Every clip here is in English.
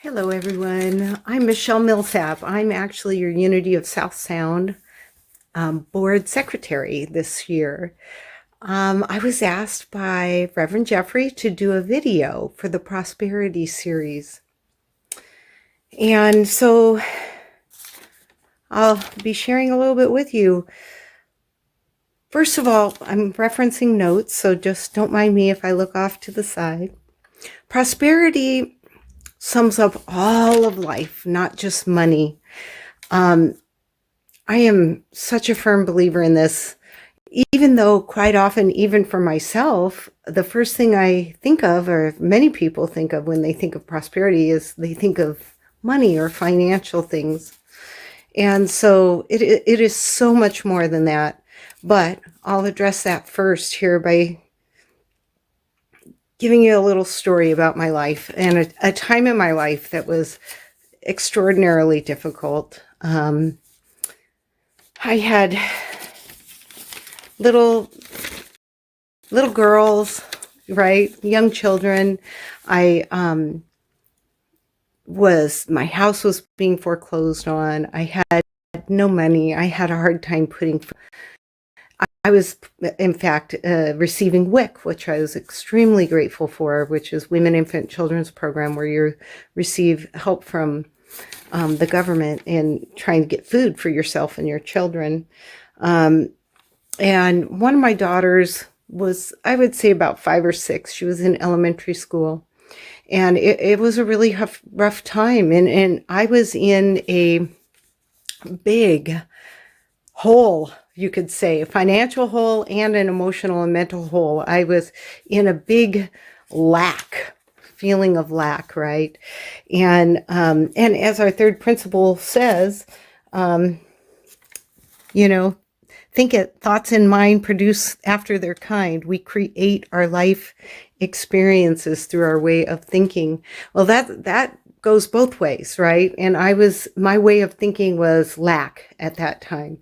Hello, everyone. I'm Michelle Millsap. I'm actually your Unity of South Sound board secretary this year. I was asked by Reverend Jeffrey to do a video for the Prosperity series. And so I'll be sharing a little bit with you. First of all, I'm referencing notes, so just don't mind me if I look off to the side. Prosperity sums up all of life, not just money. I am such a firm believer in this, even though quite often, even for myself, the first thing I think of, or many people think of when they think of prosperity, is they think of money or financial things. And so it is so much more than that. But I'll address that first here by giving you a little story about my life and a time in my life that was extraordinarily difficult. I had little girls, right? Young children. My house was being foreclosed on. I had no money. I had a hard time I was, in fact, receiving WIC, which I was extremely grateful for, which is Women, Infant, Children's Program, where you receive help from the government in trying to get food for yourself and your children. And one of my daughters was, I would say, about 5 or 6. She was in elementary school. And it was a really rough time. And I was in a big hole, you could say, a financial hole and an emotional and mental hole. I was in a big feeling of lack, right? And as our third principle says, thoughts in mind produce after their kind. We create our life experiences through our way of thinking. Well, that goes both ways, right? And my way of thinking was lack at that time.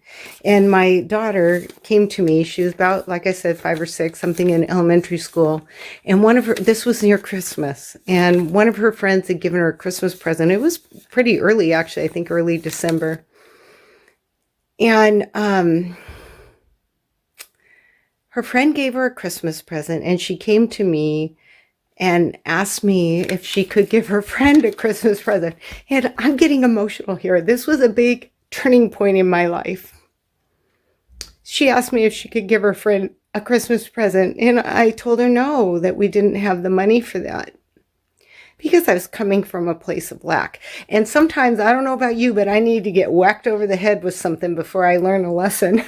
And my daughter came to me. She was about, like I said, 5 or 6, something in elementary school. And this was near Christmas. And one of her friends had given her a Christmas present. It was pretty early, actually, I think early December. And her friend gave her a Christmas present, and she came to me and asked me if she could give her friend a Christmas present. And I'm getting emotional here. This was a big turning point in my life. She asked me if she could give her friend a Christmas present, and I told her no, that we didn't have the money for that, because I was coming from a place of lack. And sometimes, I don't know about you, but I need to get whacked over the head with something before I learn a lesson.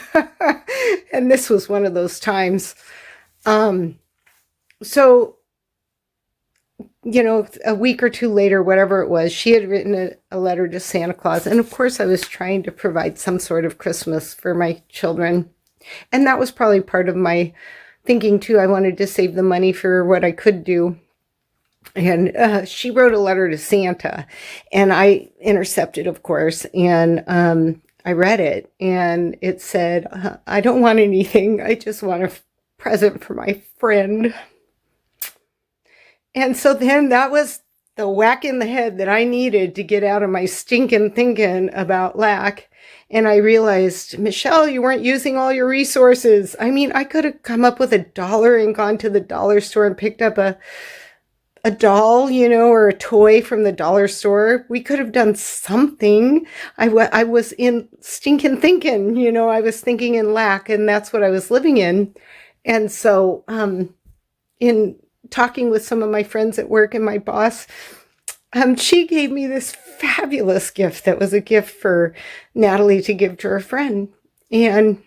And this was one of those times. So, a week or 2 later, whatever it was, she had written a letter to Santa Claus. And of course, I was trying to provide some sort of Christmas for my children. And that was probably part of my thinking too. I wanted to save the money for what I could do. And she wrote a letter to Santa, and I intercepted, of course, and I read it, and it said, I don't want anything. I just want a present for my friend. And so then that was the whack in the head that I needed to get out of my stinking thinking about lack. And I realized, Michelle, you weren't using all your resources. I mean, I could have come up with $1 and gone to the dollar store and picked up a doll, or a toy from the dollar store. We could have done something. I was in stinking thinking, I was thinking in lack, and that's what I was living in. And so, in talking with some of my friends at work and my boss, she gave me this fabulous gift that was a gift for Natalie to give to her friend. And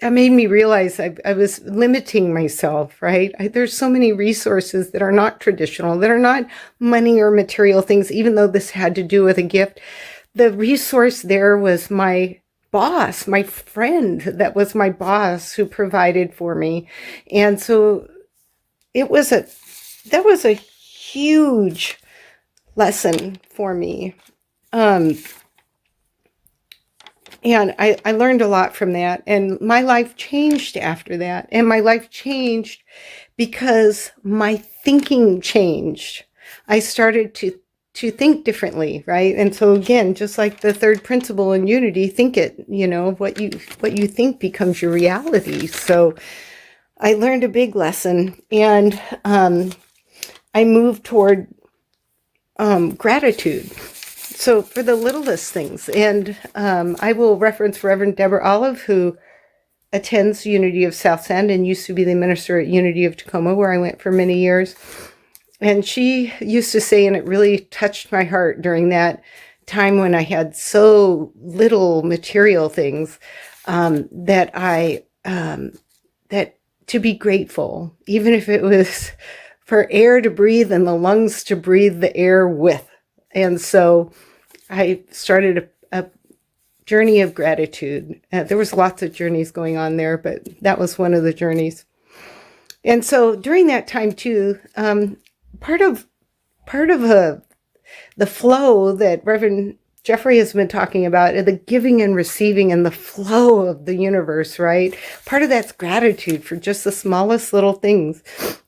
that made me realize I was limiting myself, right? There's so many resources that are not traditional, that are not money or material things, even though this had to do with a gift. The resource there was my boss, my friend that was my boss, who provided for me. And so that was a huge lesson for me. And I learned a lot from that, and my life changed after that. And my life changed because my thinking changed. I started to to think differently, right? And so again, just like the third principle in unity, think it, what you think becomes your reality. So I learned a big lesson, and I moved toward gratitude. So for the littlest things, and I will reference Reverend Deborah Olive, who attends Unity of South Sand and used to be the minister at Unity of Tacoma, where I went for many years. And she used to say, and it really touched my heart during that time when I had so little material things, that to be grateful, even if it was for air to breathe and the lungs to breathe the air with. And so I started a journey of gratitude. There was lots of journeys going on there, but that was one of the journeys. And so during that time too, part of the flow that Reverend Jeffrey has been talking about, the giving and receiving and the flow of the universe, right? Part of that's gratitude for just the smallest little things.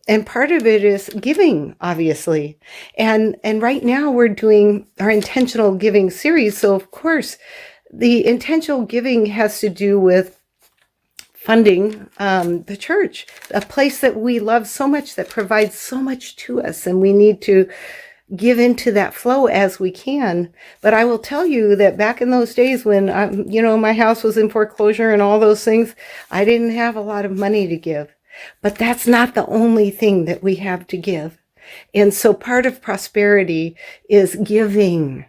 And part of it is giving, obviously. And right now we're doing our intentional giving series. So of course, the intentional giving has to do with funding the church, a place that we love so much, that provides so much to us, and we need to give into that flow as we can. But I will tell you that back in those days when my house was in foreclosure and all those things, I didn't have a lot of money to give. But that's not the only thing that we have to give. And so part of prosperity is giving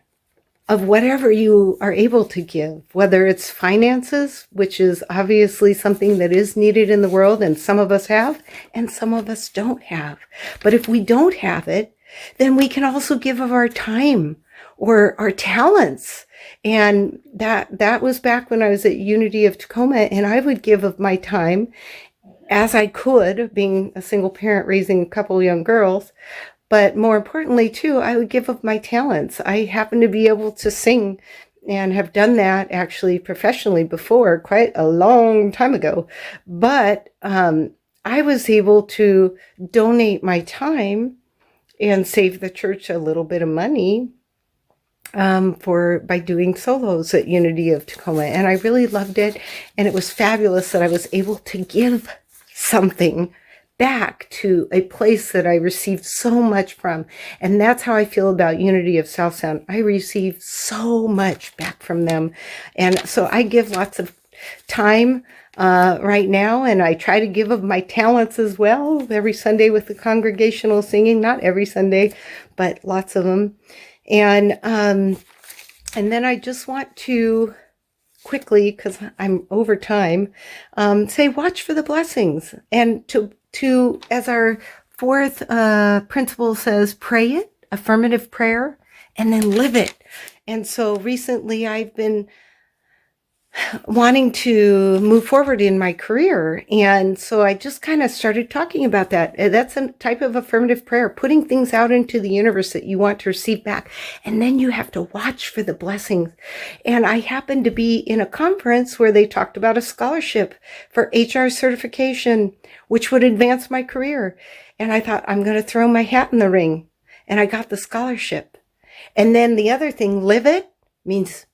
of whatever you are able to give, whether it's finances, which is obviously something that is needed in the world, and some of us have, and some of us don't have. But if we don't have it, then we can also give of our time or our talents. And that was back when I was at Unity of Tacoma, and I would give of my time as I could, being a single parent raising a couple young girls. But more importantly, too, I would give of my talents. I happen to be able to sing and have done that actually professionally before, quite a long time ago. But I was able to donate my time and save the church a little bit of money by doing solos at Unity of Tacoma. And I really loved it. And it was fabulous that I was able to give something back to a place that I received so much from. And that's how I feel about Unity of South Sound. I receive so much back from them. And so I give lots of time right now, and I try to give of my talents as well every Sunday with the congregational singing. Not every Sunday, but lots of them. And then I just want to quickly, because I'm over time, say watch for the blessings, and to as our fourth principle says, pray it, affirmative prayer, and then live it. And so recently I've been wanting to move forward in my career. And so I just kind of started talking about that. That's a type of affirmative prayer, putting things out into the universe that you want to receive back. And then you have to watch for the blessings. And I happened to be in a conference where they talked about a scholarship for HR certification, which would advance my career. And I thought, I'm going to throw my hat in the ring. And I got the scholarship. And then the other thing, live it, means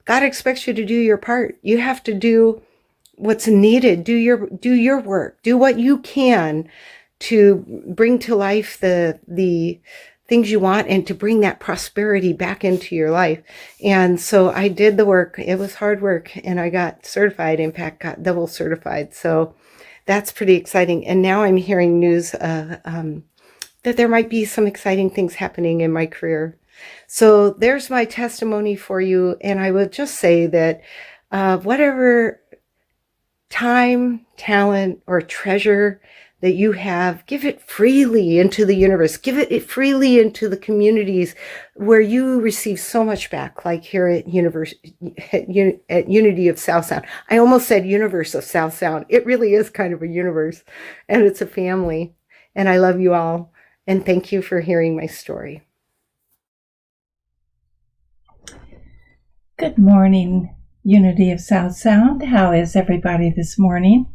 God expects you to do your part. You have to do what's needed. Do your work. Do what you can to bring to life the things you want and to bring that prosperity back into your life. And so I did the work. It was hard work, and I got certified. In fact, got double certified. So that's pretty exciting. And now I'm hearing news that there might be some exciting things happening in my career. So there's my testimony for you. And I would just say that whatever time, talent, or treasure that you have, give it freely into the universe. Give it freely into the communities where you receive so much back, like here at Unity of South Sound. I almost said Universe of South Sound. It really is kind of a universe, and it's a family. And I love you all. And thank you for hearing my story. Good morning, Unity of South Sound. How is everybody this morning?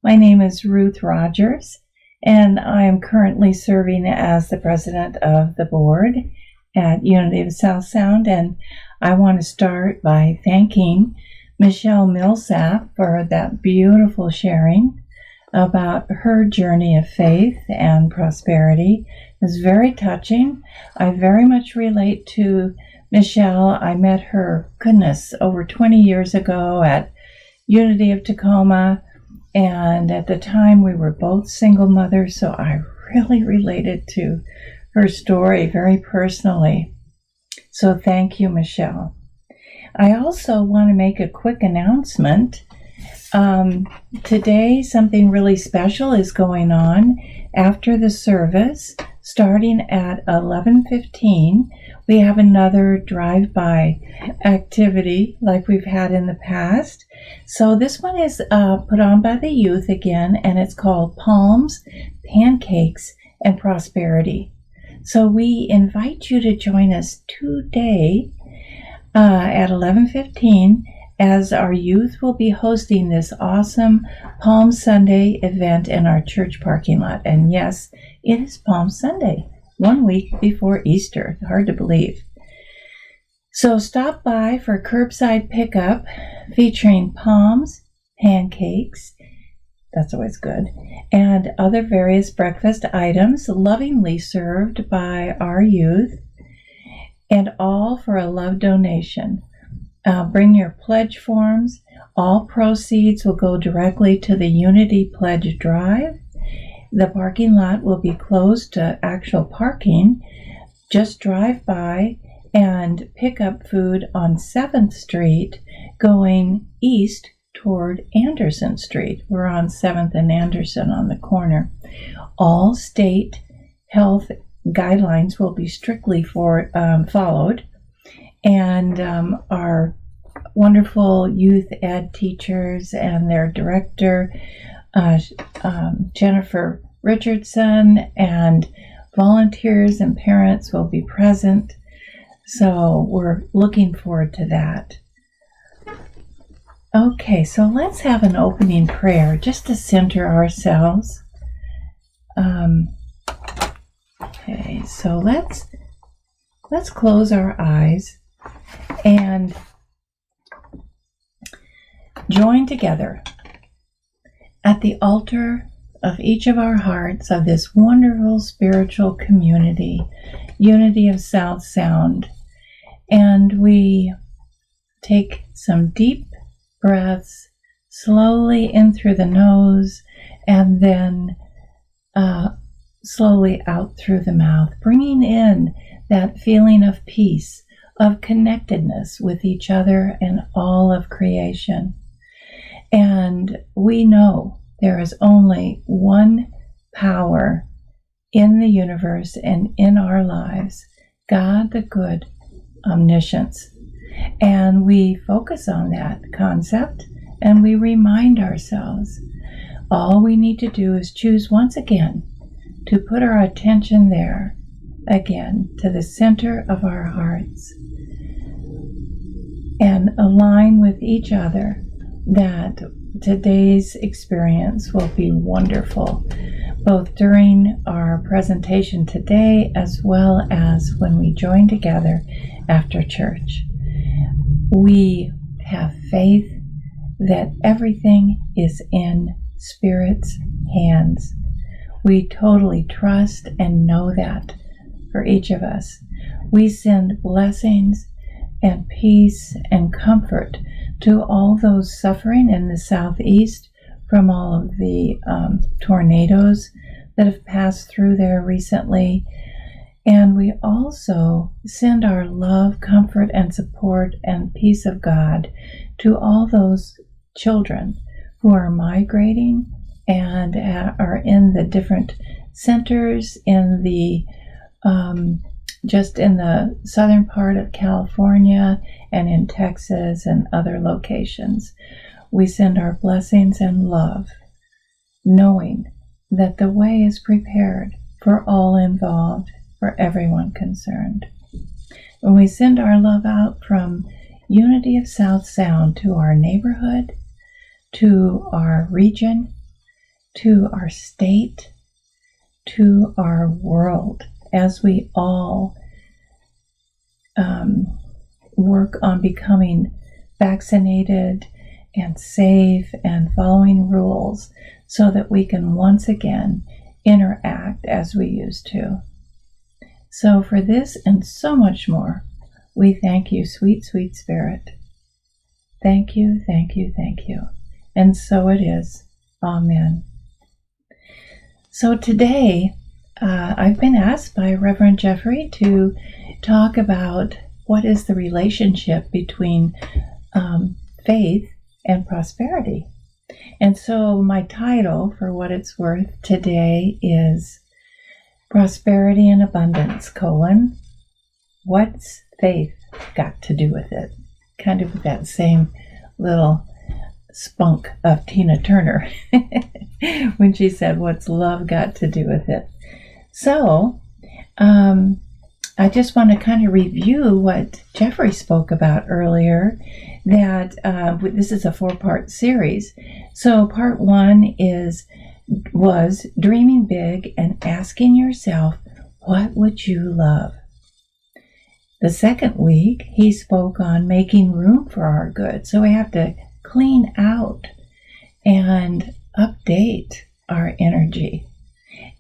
My name is Ruth Rogers, and I am currently serving as the president of the board at Unity of South Sound, and I want to start by thanking Michelle Millsap for that beautiful sharing about her journey of faith and prosperity. It was very touching. I very much relate to Michelle. I met her, over 20 years ago at Unity of Tacoma, and at the time we were both single mothers, so I really related to her story very personally. So thank you, Michelle. I also want to make a quick announcement. Today, something really special is going on after the service. Starting at 11:15, we have another drive-by activity like we've had in the past. So this one is put on by the youth again, and it's called Palms, Pancakes, and Prosperity. So we invite you to join us today at 11:15, as our youth will be hosting this awesome Palm Sunday event in our church parking lot. And yes, it is Palm Sunday, 1 week before Easter. Hard to believe. So stop by for curbside pickup featuring palms, pancakes, that's always good, and other various breakfast items lovingly served by our youth, and all for a love donation. Bring your pledge forms. All proceeds will go directly to the Unity Pledge Drive. The parking lot will be closed to actual parking. Just drive by and pick up food on 7th Street going east toward Anderson Street. We're on 7th and Anderson on the corner. All state health guidelines will be strictly followed. And our wonderful youth ed teachers and their director, Jennifer Richardson, and volunteers and parents will be present. So we're looking forward to that. Okay, so let's have an opening prayer just to center ourselves. Okay, so let's close our eyes and join together at the altar of each of our hearts of this wonderful spiritual community, Unity of South Sound. And we take some deep breaths slowly in through the nose and then slowly out through the mouth, bringing in that feeling of peace, of connectedness with each other and all of creation. And we know there is only one power in the universe and in our lives, God the good, omniscience. And we focus on that concept and we remind ourselves all we need to do is choose once again to put our attention there again to the center of our hearts and align with each other that today's experience will be wonderful, both during our presentation today as well as when we join together after church. We have faith that everything is in Spirit's hands. We totally trust and know that for each of us. We send blessings and peace and comfort to all those suffering in the southeast from all of the tornadoes that have passed through there recently. And we also send our love, comfort, and support and peace of God to all those children who are migrating and are in the different centers in the just in the southern part of California and in Texas and other locations. We send our blessings and love, knowing that the way is prepared for all involved, for everyone concerned. When we send our love out from Unity of South Sound to our neighborhood, to our region, to our state, to our world, as we all work on becoming vaccinated and safe and following rules so that we can once again interact as we used to. So for this and so much more, we thank you, sweet, sweet Spirit. Thank you, thank you, thank you. And so it is. Amen. So today, I've been asked by Reverend Jeffrey to talk about what is the relationship between faith and prosperity. And so my title, for what it's worth, today is Prosperity and Abundance, what's faith got to do with it? Kind of that same little spunk of Tina Turner when she said, what's love got to do with it? So, I just want to kind of review what Jeffrey spoke about earlier, that this is a 4-part series. So part 1 was dreaming big and asking yourself, what would you love? The second week, he spoke on making room for our good. So we have to clean out and update our energy.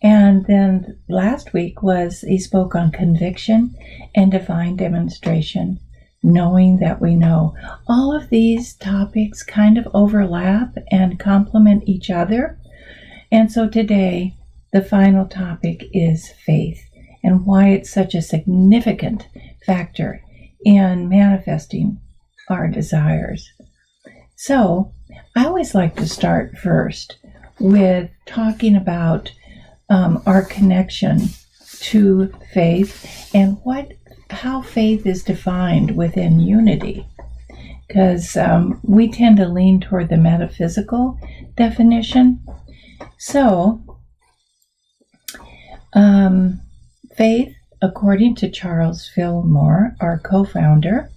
And then last week he spoke on conviction and divine demonstration, knowing that we know. All of these topics kind of overlap and complement each other. And so today, the final topic is faith and why it's such a significant factor in manifesting our desires. So I always like to start first with talking about our connection to faith and how faith is defined within unity, because we tend to lean toward the metaphysical definition. So faith, according to Charles Fillmore, our co-founder,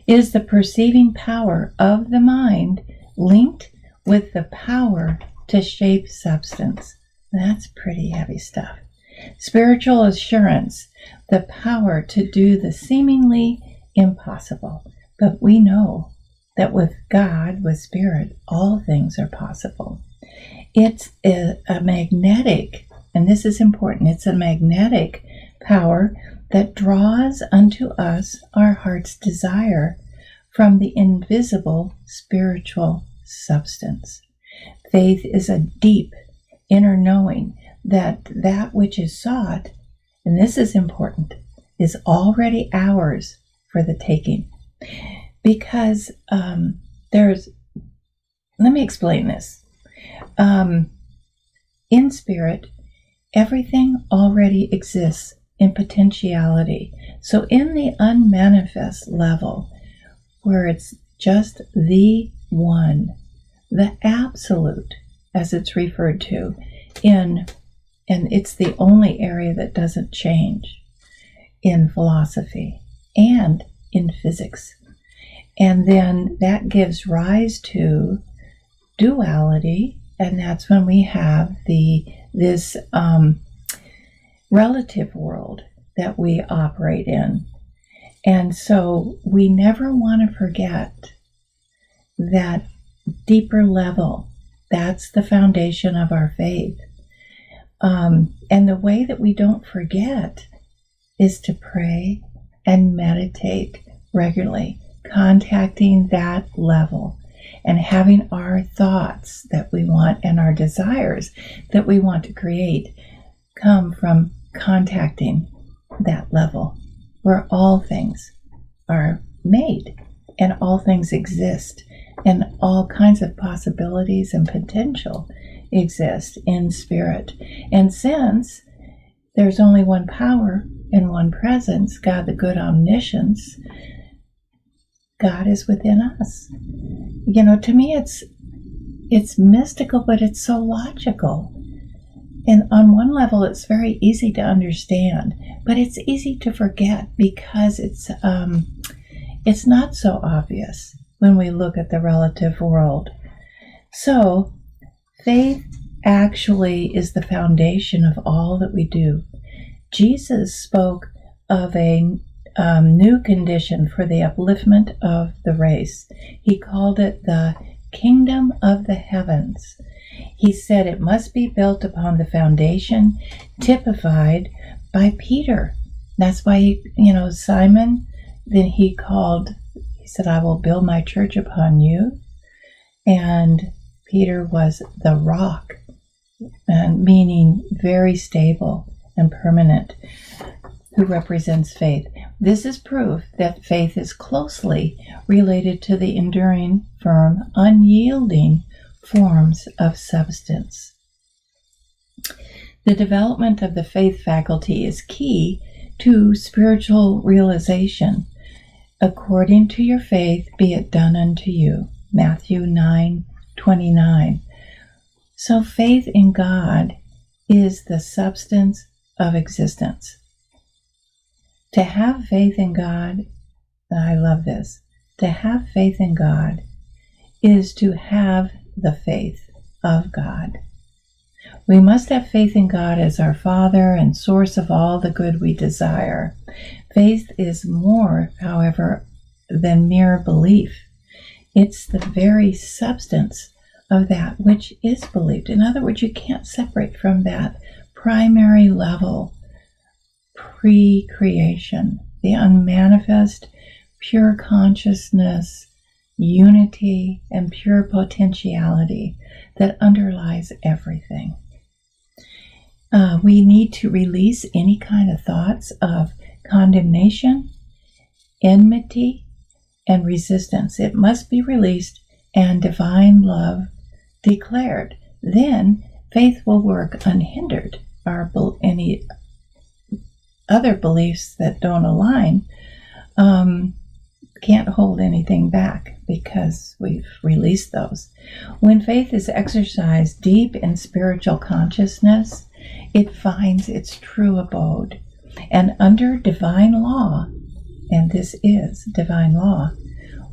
is the perceiving power of the mind linked with the power to shape substance. That's pretty heavy stuff. Spiritual assurance, the power to do the seemingly impossible. But we know that with God, with Spirit, all things are possible. It's a magnetic, and this is important, it's a magnetic power that draws unto us our heart's desire from the invisible spiritual substance. Faith is a deep inner knowing that which is sought, and this is important, is already ours for the taking. Because let me explain this. In spirit, everything already exists in potentiality. So in the unmanifest level, where it's just the one, the absolute, as it's referred to, and it's the only area that doesn't change in philosophy and in physics. And then that gives rise to duality, and that's when we have this relative world that we operate in. And so we never want to forget that deeper level. That's the foundation of our faith. And the way that we don't forget is to pray and meditate regularly, contacting that level and having our thoughts that we want and our desires that we want to create come from contacting that level where all things are made and all things exist and all kinds of possibilities and potential exist in spirit. And since there's only one power and one presence, God the good omniscience, God is within us. You know, to me it's mystical, but it's so logical. And on one level, it's very easy to understand, but it's easy to forget because it's not so obvious when we look at the relative world. So, faith actually is the foundation of all that we do. Jesus spoke of a new condition for the upliftment of the race. He called it the kingdom of the heavens. He said it must be built upon the foundation typified by Peter. That's why, Simon, then he said, I will build my church upon you. And Peter was the rock, meaning very stable and permanent, who represents faith. This is proof that faith is closely related to the enduring, firm, unyielding forms of substance. The development of the faith faculty is key to spiritual realization. According to your faith, be it done unto you. Matthew 9:29. So faith in God is the substance of existence. To have faith in God, I love this, to have faith in God is to have the faith of God. We must have faith in God as our Father and source of all the good we desire. Faith is more, however, than mere belief. It's the very substance of that which is believed. In other words, you can't separate from that primary level, pre-creation, the unmanifest, pure consciousness, unity, and pure potentiality that underlies everything. We need to release any kind of thoughts of condemnation, enmity, and resistance. It must be released and divine love declared. Then faith will work unhindered. Any other beliefs that don't align can't hold anything back because we've released those. When faith is exercised deep in spiritual consciousness, it finds its true abode. And under divine law, and this is divine law,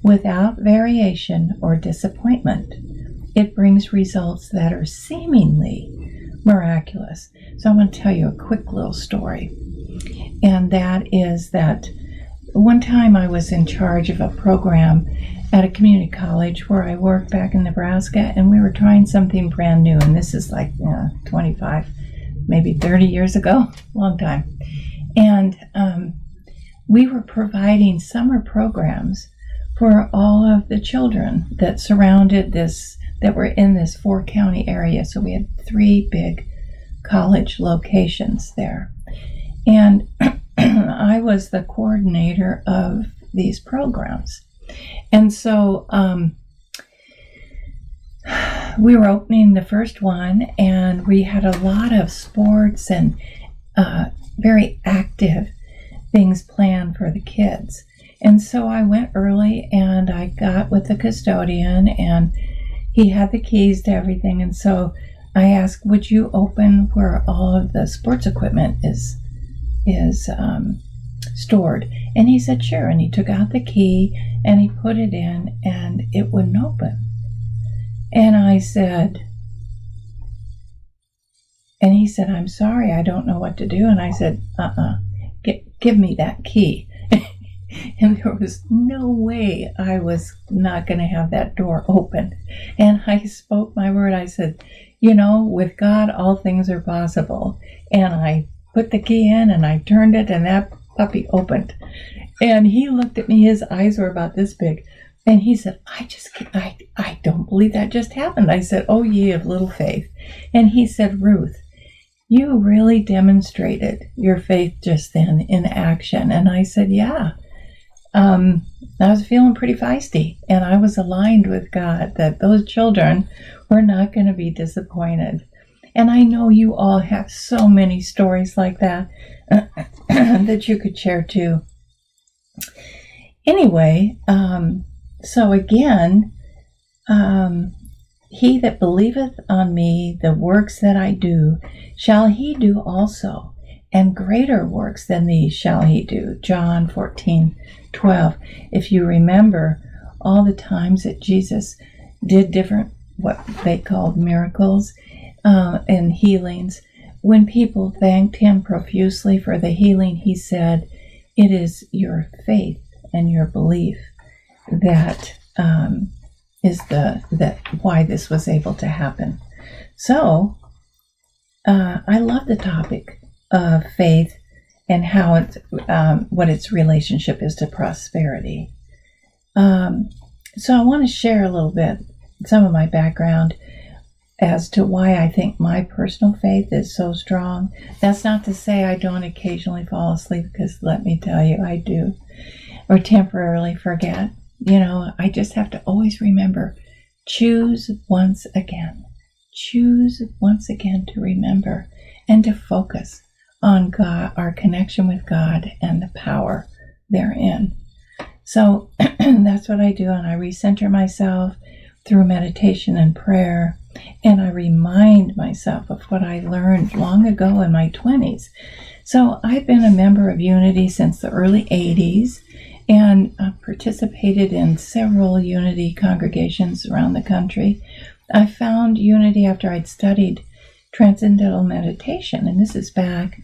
without variation or disappointment, it brings results that are seemingly miraculous. So I'm going to tell you a quick little story. And that is that one time I was in charge of a program at a community college where I worked back in Nebraska, and we were trying something brand new. And this is like 25, maybe 30 years ago, long time. And we were providing summer programs for all of the children that surrounded this, that were in this 4-county area. So we had 3 big college locations there. And I was the coordinator of these programs. And so we were opening the first one, and we had a lot of sports and very active things planned for the kids. And so I went early, and I got with the custodian, and he had the keys to everything. And so I asked, would you open where all of the sports equipment is stored? And he said, sure. And he took out the key and he put it in, and it wouldn't open. And I said, and he said, I'm sorry, I don't know what to do. And I said, give me that key. And there was no way I was not going to have that door open. And I spoke my word. I said, with God, all things are possible. And I put the key in, and I turned it, and that puppy opened. And he looked at me. His eyes were about this big. And he said, I don't believe that just happened. I said, oh, ye of little faith. And he said, Ruth, you really demonstrated your faith just then in action. And I said, yeah. I was feeling pretty feisty, and I was aligned with God that those children were not going to be disappointed. And I know you all have so many stories like that that you could share too. Anyway, so again, he that believeth on me, the works that I do, shall he do also, and greater works than these shall he do. John 14:12. If you remember all the times that Jesus did different, what they called miracles and healings, when people thanked him profusely for the healing, he said, It is your faith and your belief that is that why this was able to happen. So I love the topic of faith and how it's what its relationship is to prosperity. So I want to share a little bit some of my background as to why I think my personal faith is so strong. That's not to say I don't occasionally fall asleep, because let me tell you, I do, or temporarily forget. I just have to always remember, choose once again to remember and to focus on God, our connection with God and the power therein. So that's what I do, and I recenter myself through meditation and prayer, and I remind myself of what I learned long ago in my 20s. So I've been a member of Unity since the early 80s, and participated in several Unity congregations around the country. I found Unity after I'd studied Transcendental Meditation, and this is back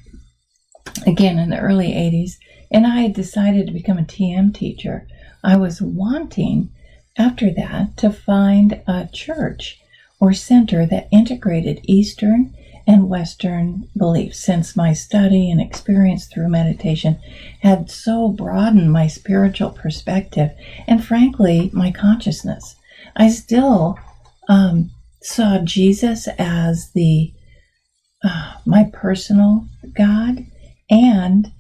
again in the early 80s, and I had decided to become a TM teacher. I was wanting, after that, to find a church or center that integrated Eastern and Western beliefs, since my study and experience through meditation had so broadened my spiritual perspective and, frankly, my consciousness. I still saw Jesus as my personal God, and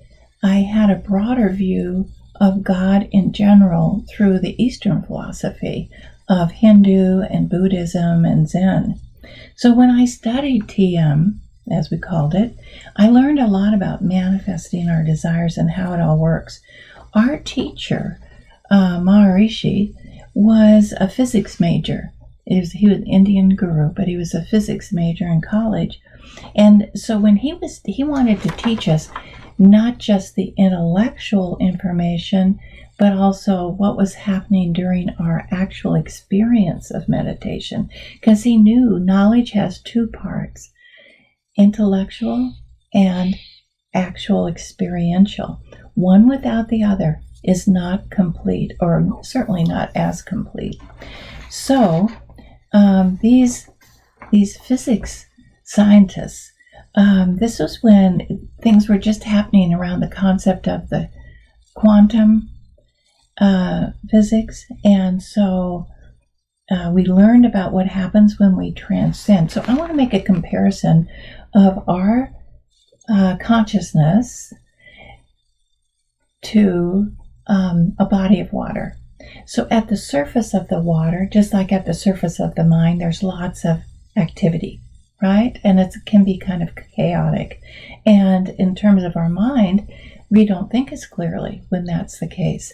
I had a broader view of God in general through the Eastern philosophy of Hindu and Buddhism and Zen. So when I studied TM, as we called it, I learned a lot about manifesting our desires and how it all works. Our teacher, Maharishi, was a physics major. He was an Indian guru, but he was a physics major in college. And so when he wanted to teach us not just the intellectual information, but also what was happening during our actual experience of meditation, because he knew knowledge has two parts, intellectual and actual experiential. One without the other is not complete, or certainly not as complete. So these physics scientists, this was when things were just happening around the concept of the quantum physics, and so we learned about what happens when we transcend. So I want to make a comparison of our consciousness to a body of water. So at the surface of the water, just like at the surface of the mind, there's lots of activity, right? And it can be kind of chaotic. And in terms of our mind, we don't think as clearly when that's the case.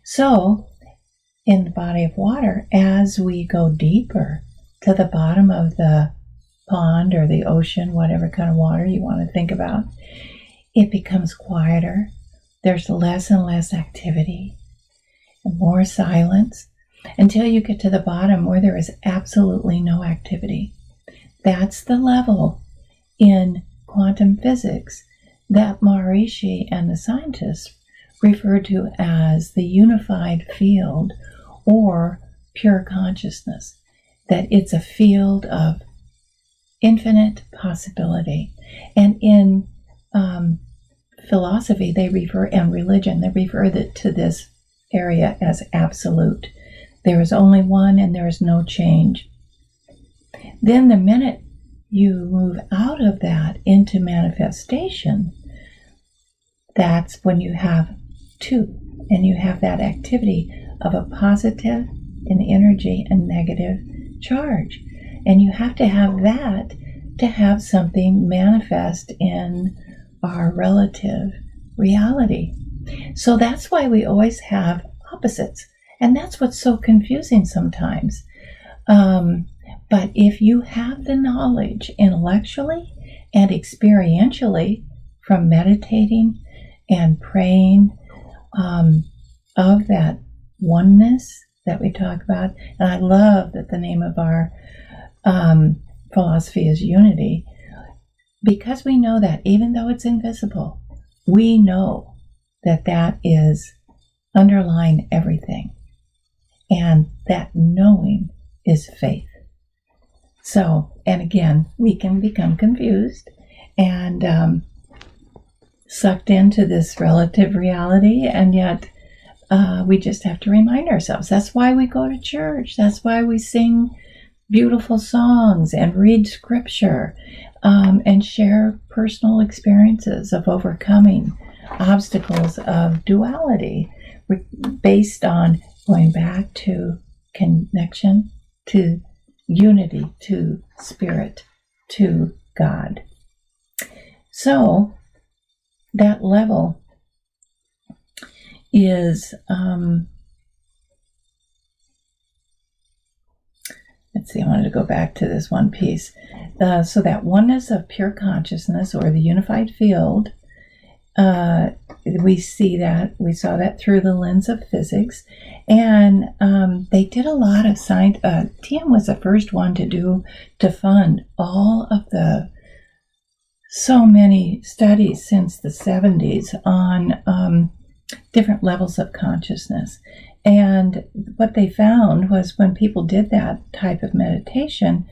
So in the body of water, as we go deeper to the bottom of the pond or the ocean, whatever kind of water you want to think about, it becomes quieter. There's less and less activity and more silence until you get to the bottom where there is absolutely no activity. That's the level in quantum physics that Maharishi and the scientists refer to as the unified field or pure consciousness, that it's a field of infinite possibility. And in philosophy, and religion, they refer to this area as absolute. There is only one and there is no change. Then the minute you move out of that into manifestation, that's when you have two, and you have that activity of a positive in energy and negative charge. And you have to have that to have something manifest in our relative reality. So that's why we always have opposites. And that's what's so confusing sometimes. But if you have the knowledge intellectually and experientially from meditating and praying of that oneness that we talk about, and I love that the name of our philosophy is unity, because we know that even though it's invisible, we know that is underlying everything. And that knowing is faith. So, and again, we can become confused and sucked into this relative reality, and yet we just have to remind ourselves. That's why we go to church. That's why we sing beautiful songs and read scripture and share personal experiences of overcoming obstacles of duality based on going back to connection, to unity, to spirit, to God. So that level is, let's see, I wanted to go back to this one piece. So that oneness of pure consciousness, or the unified field, we saw that through the lens of physics. And they did a lot of science. TM was the first one to fund all of so many studies since the 70s on different levels of consciousness. And what they found was when people did that type of meditation,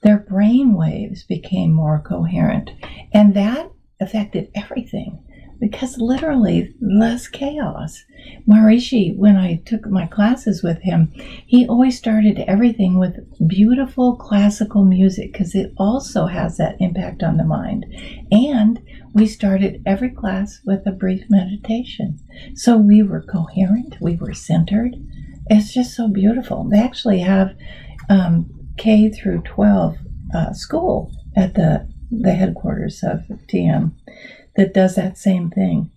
their brain waves became more coherent. And that affected everything, because literally less chaos. Maharishi, when I took my classes with him, he always started everything with beautiful classical music, because it also has that impact on the mind. And we started every class with a brief meditation. So we were coherent, we were centered. It's just so beautiful. They actually have K through 12 school at the headquarters of TM that does that same thing.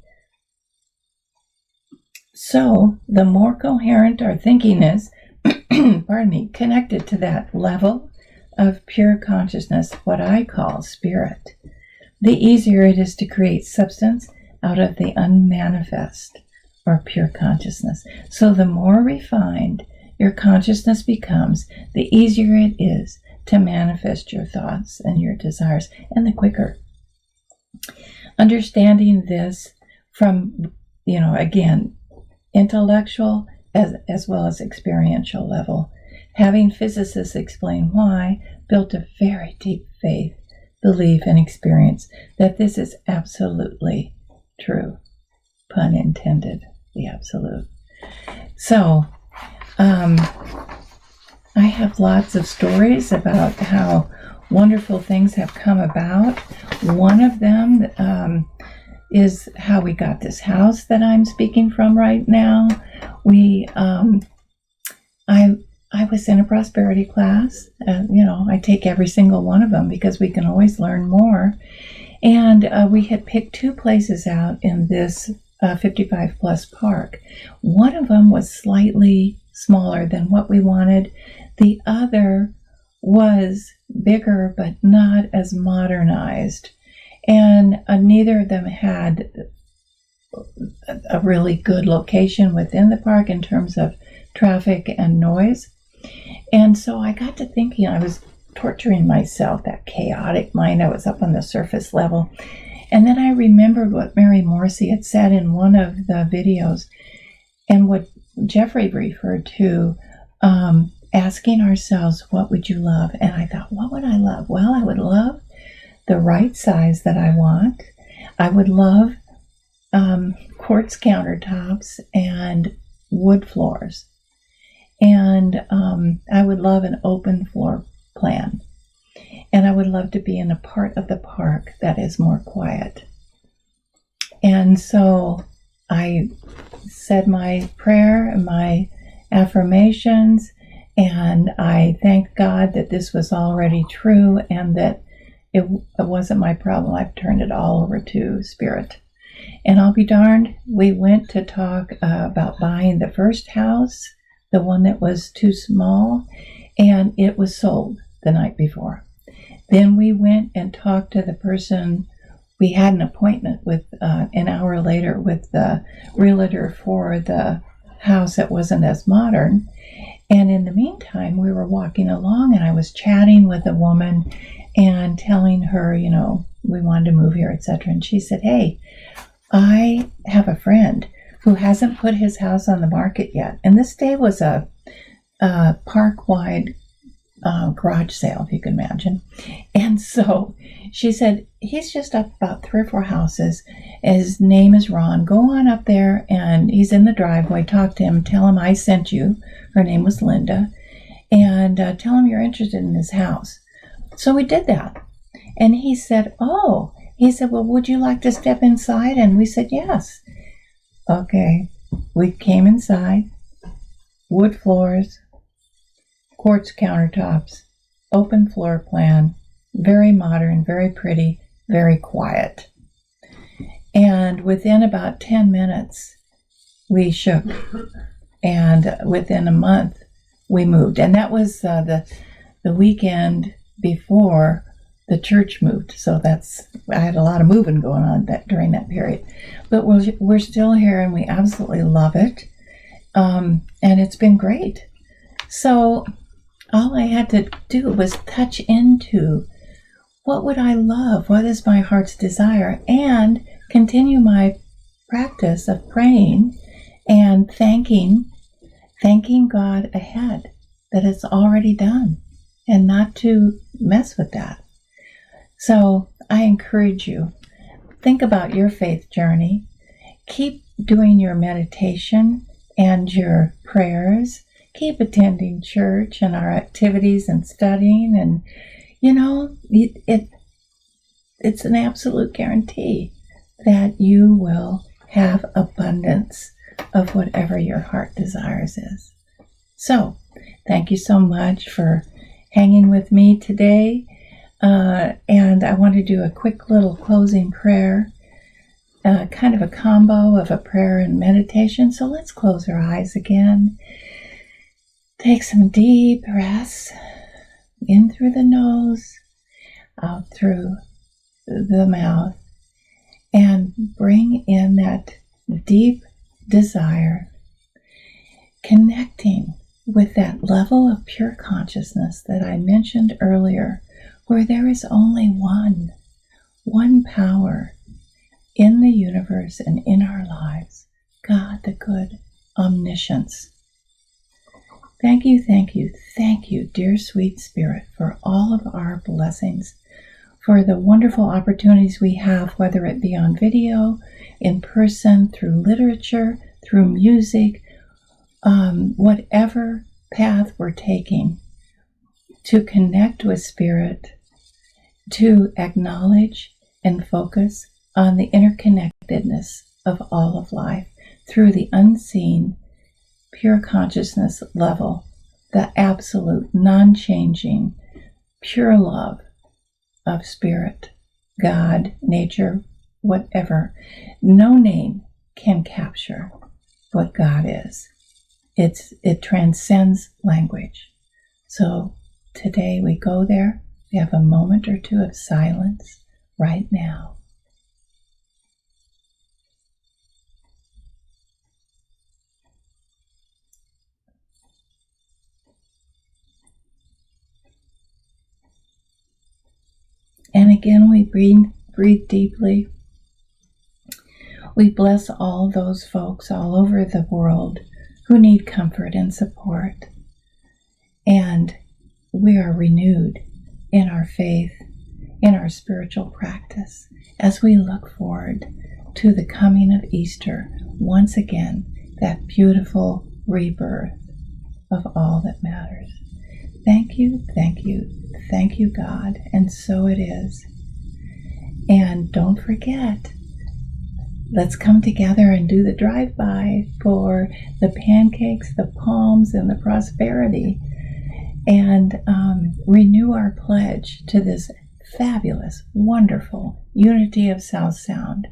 So the more coherent our thinking is, pardon me, connected to that level of pure consciousness, what I call spirit, the easier it is to create substance out of the unmanifest, or pure consciousness. So the more refined your consciousness becomes, the easier it is to manifest your thoughts and your desires, and the quicker. Understanding this from, again, intellectual as well as experiential level, having physicists explain why, built a very deep faith, belief, and experience that this is absolutely true. Pun intended, the absolute. So, I have lots of stories about how wonderful things have come about. One of them is how we got this house that I'm speaking from right now. I was in a prosperity class. I take every single one of them because we can always learn more. And we had picked two places out in this 55 plus park. One of them was slightly smaller than what we wanted. The other was bigger, but not as modernized. And neither of them had a really good location within the park in terms of traffic and noise. And so I got to thinking, I was torturing myself, that chaotic mind. I was up on the surface level. And then I remembered what Mary Morrissey had said in one of the videos, and what Jeffrey referred to, asking ourselves, what would you love? And I thought, what would I love? Well, I would love the right size that I want. I would love quartz countertops and wood floors. And I would love an open floor plan. And I would love to be in a part of the park that is more quiet. And so I said my prayer and my affirmations, and I thanked God that this was already true and that it wasn't my problem. I've turned it all over to Spirit. And I'll be darned, we went to talk about buying the first house, the one that was too small, and it was sold the night before. Then we went and talked to the person. We had an appointment with an hour later with the realtor for the house that wasn't as modern. And in the meantime, we were walking along, and I was chatting with a woman and telling her, we wanted to move here, etc. And she said, hey, I have a friend who hasn't put his house on the market yet. And this day was a park-wide garage sale, if you can imagine. And so she said, he's just up about 3 or 4 houses. His name is Ron. Go on up there, and he's in the driveway. Talk to him. Tell him I sent you. Her name was Linda. And tell him you're interested in his house. So we did that. And he said, well, would you like to step inside? And we said, yes. Okay. We came inside. Wood floors, quartz countertops, open floor plan, very modern, very pretty, very quiet. And within about 10 minutes, we shook. And within a month, we moved. And that was the weekend before the church moved. So I had a lot of moving going on during that period. But we're still here, and we absolutely love it. And it's been great. So all I had to do was touch into what would I love, what is my heart's desire, and continue my practice of praying and thanking God ahead that it's already done, and not to mess with that. So I encourage you, think about your faith journey. Keep doing your meditation and your prayers. Keep attending church and our activities and studying. And, it's an absolute guarantee that you will have abundance of whatever your heart desires is. So, thank you so much for hanging with me today. And I want to do a quick little closing prayer, kind of a combo of a prayer and meditation. So let's close our eyes again. Take some deep breaths in through the nose, out through the mouth, and bring in that deep desire, connecting with that level of pure consciousness that I mentioned earlier, where there is only one power in the universe and in our lives, God the good, omniscience. Thank you, dear sweet Spirit, for all of our blessings, for the wonderful opportunities we have, whether it be on video, in person, through literature, through music, whatever path we're taking, to connect with Spirit, to acknowledge and focus on the interconnectedness of all of life through the unseen, pure consciousness level, the absolute, non-changing, pure love of Spirit, God, nature, whatever. No name can capture what God is. It transcends language. So today we go there. We have a moment or two of silence right now. And again, we breathe deeply. We bless all those folks all over the world who need comfort and support. And we are renewed in our faith, in our spiritual practice, as we look forward to the coming of Easter, once again, that beautiful rebirth of all that matters. Thank you, God, and so it is. And don't forget, let's come together and do the drive-by for the pancakes, the palms, and the prosperity, and renew our pledge to this fabulous, wonderful Unity of South Sound.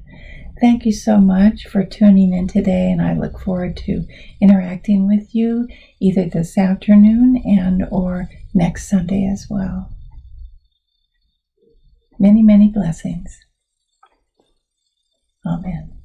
Thank you so much for tuning in today, and I look forward to interacting with you either this afternoon and or next Sunday as well. Many, many blessings. Amen.